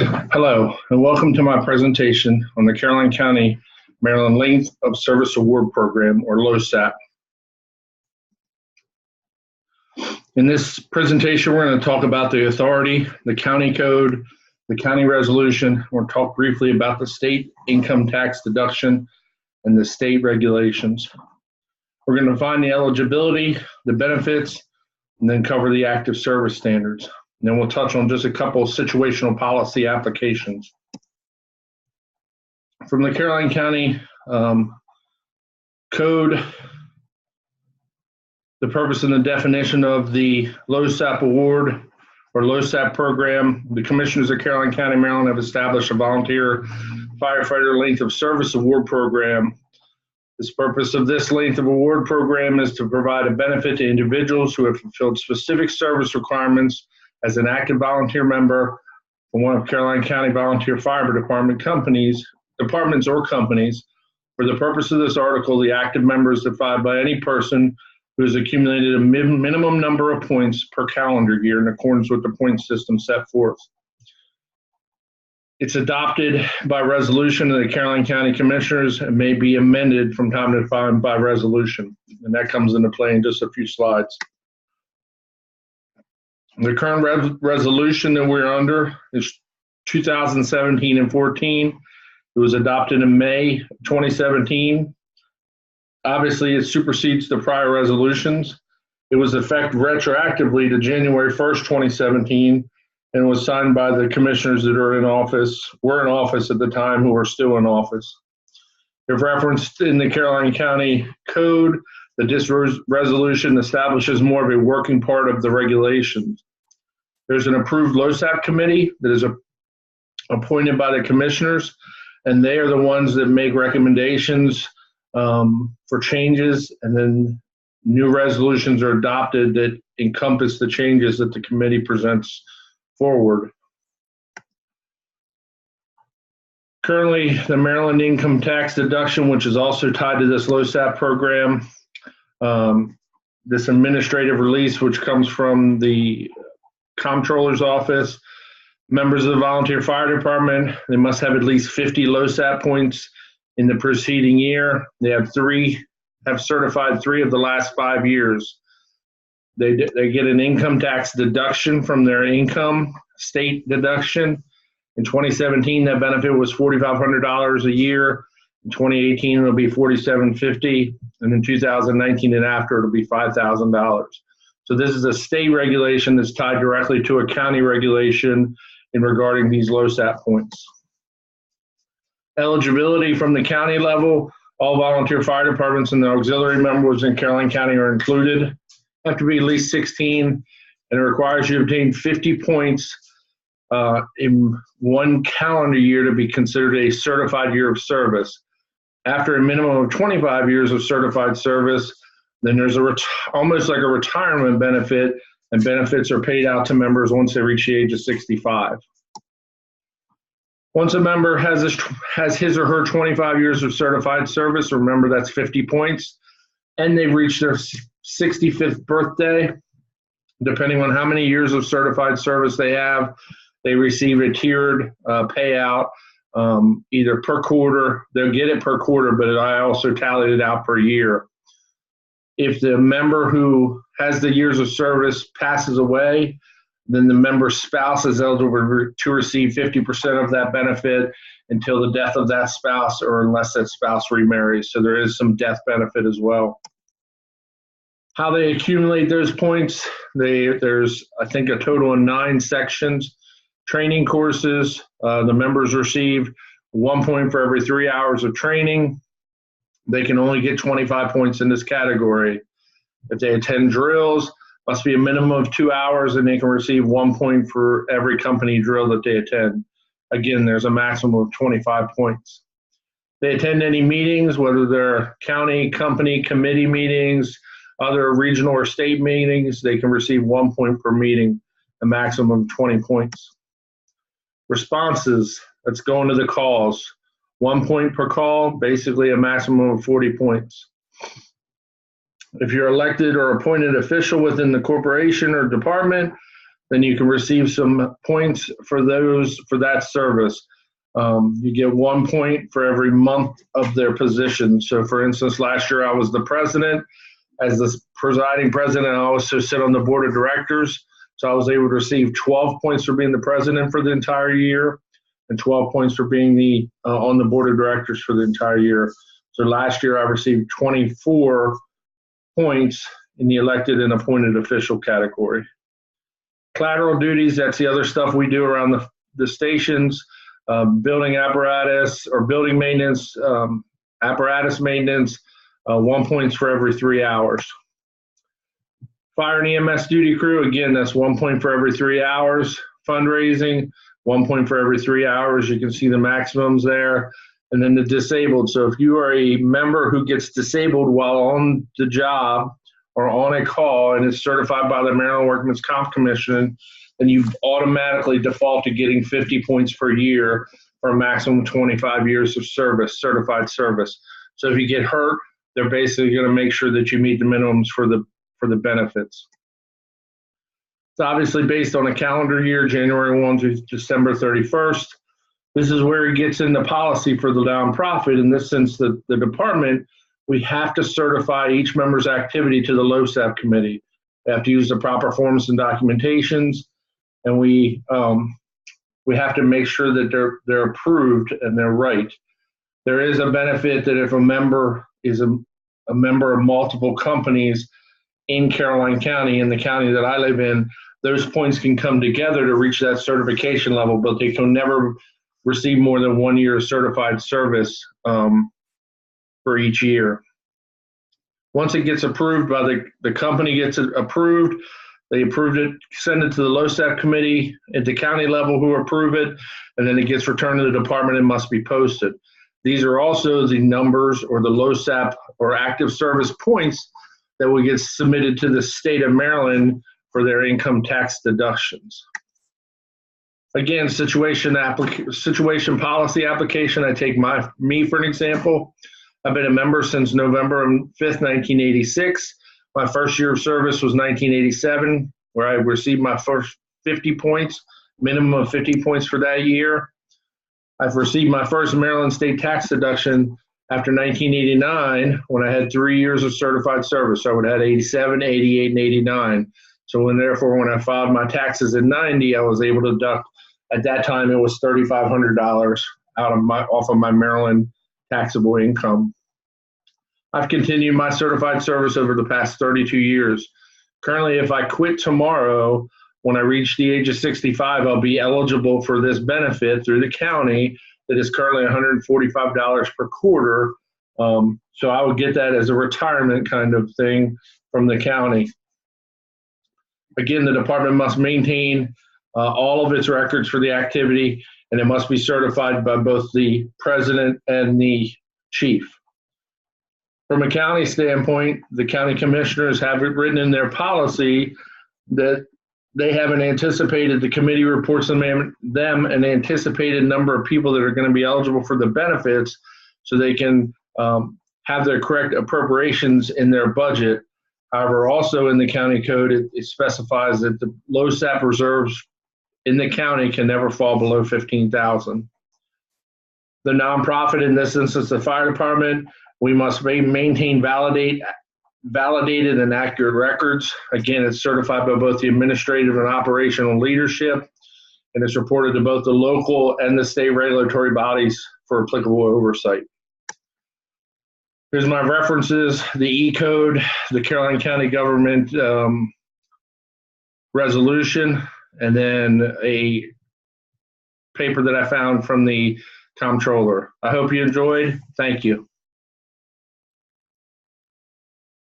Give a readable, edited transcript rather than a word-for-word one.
Hello, and welcome to my presentation on the Caroline County, Maryland Length of Service Award Program, or LOSAP. In this presentation, we're going to talk about the authority, the county code, the county resolution. We'll talk briefly about the state income tax deduction and the state regulations. We're going to define the eligibility, the benefits, and then cover the active service standards. And then we'll touch on just a couple of situational policy applications. From the Caroline County Code, the purpose and the definition of the LOSAP award or LOSAP program, the Commissioners of Caroline County, Maryland have established a volunteer firefighter length of service award program. The purpose of this length of award program is to provide a benefit to individuals who have fulfilled specific service requirements as an active volunteer member from one of Caroline County Volunteer Fire Department departments or companies. For the purpose of this article, the active member is defined by any person who has accumulated a minimum number of points per calendar year in accordance with the point system set forth. It's adopted by resolution of the Caroline County Commissioners and may be amended from time to time by resolution. And that comes into play in just a few slides. The current resolution that we're under is 2017 and 14. It was adopted in May 2017. Obviously, it supersedes the prior resolutions. It was effective retroactively to January 1st, 2017, and was signed by the commissioners that were in office at the time, who are still in office. If referenced in the Caroline County Code, that this resolution establishes more of a working part of the regulations. There's an approved LOSAP committee that is appointed by the commissioners, and they are the ones that make recommendations for changes, and then new resolutions are adopted that encompass the changes that the committee presents forward. Currently, the Maryland income tax deduction, which is also tied to this LOSAP program, this administrative release, which comes from the Comptroller's office, members of the volunteer fire department, they must have at least 50 LOSAP points in the preceding year. They have certified 3 of the last 5 years. They get an income tax deduction from their income, state deduction. In 2017, that benefit was $4,500 a year. In 2018, it'll be $4,750, and in 2019 and after, it'll be $5,000. So this is a state regulation that's tied directly to a county regulation in regarding these LOSAP points. Eligibility from the county level, all volunteer fire departments and the auxiliary members in Caroline County are included. Have to be at least 16, and it requires you to obtain 50 points in one calendar year to be considered a certified year of service. After a minimum of 25 years of certified service, then there's almost like a retirement benefit, and benefits are paid out to members once they reach the age of 65. Once a member has his or her 25 years of certified service, remember that's 50 points, and they've reached their 65th birthday, depending on how many years of certified service they have, they receive a tiered payout either per quarter. They'll get it per quarter, but I also tallied it out per year. If the member who has the years of service passes away, then the member's spouse is eligible to receive 50% of that benefit until the death of that spouse, or unless that spouse remarries. So there is some death benefit as well. How they accumulate those points, there's, I think, a total of 9 sections. Training courses, the members receive 1 point for every 3 hours of training. They can only get 25 points in this category. If they attend drills, must be a minimum of 2 hours, and they can receive 1 point for every company drill that they attend. Again, there's a maximum of 25 points. They attend any meetings, whether they're county, company, committee meetings, other regional or state meetings, they can receive 1 point per meeting, a maximum of 20 points. Responses, let's go into the calls. 1 point per call, basically a maximum of 40 points. If you're elected or appointed official within the corporation or department, then you can receive some points for that service. You get 1 point for every month of their position. So for instance, last year I was the president. As the presiding president, I also sit on the board of directors. So I was able to receive 12 points for being the president for the entire year and 12 points for being on the board of directors for the entire year. So last year I received 24 points in the elected and appointed official category. Collateral duties, that's the other stuff we do around the stations. Building apparatus or building maintenance, apparatus maintenance, 1 point for every 3 hours. Fire and EMS duty crew, again, that's 1 point for every 3 hours. Fundraising, 1 point for every 3 hours. You can see the maximums there. And then the disabled. So if you are a member who gets disabled while on the job or on a call and is certified by the Maryland Workmen's Comp Commission, then you automatically default to getting 50 points per year for a maximum of 25 years of service, certified service. So if you get hurt, they're basically going to make sure that you meet the minimums for the benefits. It's obviously based on a calendar year, January 1 to December 31st. This is where it gets into policy for the nonprofit. In this sense, the department, we have to certify each member's activity to the LOSAP committee. They have to use the proper forms and documentations, and we have to make sure that they're approved and they're right. There is a benefit that if a member is a member of multiple companies in Caroline County, in the county that I live in, those points can come together to reach that certification level, but they can never receive more than 1 year of certified service for each year. Once it gets approved by the company gets it approved, they approved it, send it to the LOSAP committee at the county level who approve it, and then it gets returned to the department and must be posted. These are also the numbers or the LOSAP or active service points that will get submitted to the state of Maryland for their income tax deductions. Again, situation policy application, I take me for an example. I've been a member since November 5th, 1986. My first year of service was 1987, where I received my first 50 points, minimum of 50 points for that year. I've received my first Maryland state tax deduction after 1989, when I had 3 years of certified service. So I would have had 87, 88, and 89. So therefore, when I filed my taxes in 90, I was able to deduct, at that time, it was $3,500 off of my Maryland taxable income. I've continued my certified service over the past 32 years. Currently, if I quit tomorrow, when I reach the age of 65, I'll be eligible for this benefit through the county that is currently $145 per quarter. So I would get that as a retirement kind of thing from the county. Again, the department must maintain all of its records for the activity, and it must be certified by both the president and the chief. From a county standpoint, the county commissioners have it written in their policy that they have the committee reports them an anticipated number of people that are going to be eligible for the benefits so they can have their correct appropriations in their budget. However, also in the county code, it specifies that the LOSAP reserves in the county can never fall below $15,000. The nonprofit, in this instance, the fire department, we must maintain validated and accurate records. Again, it's certified by both the administrative and operational leadership, and it's reported to both the local and the state regulatory bodies for applicable oversight. Here's my references: the E-Code, the Caroline County Government resolution, and then a paper that I found from the comptroller. I hope you enjoyed. Thank you.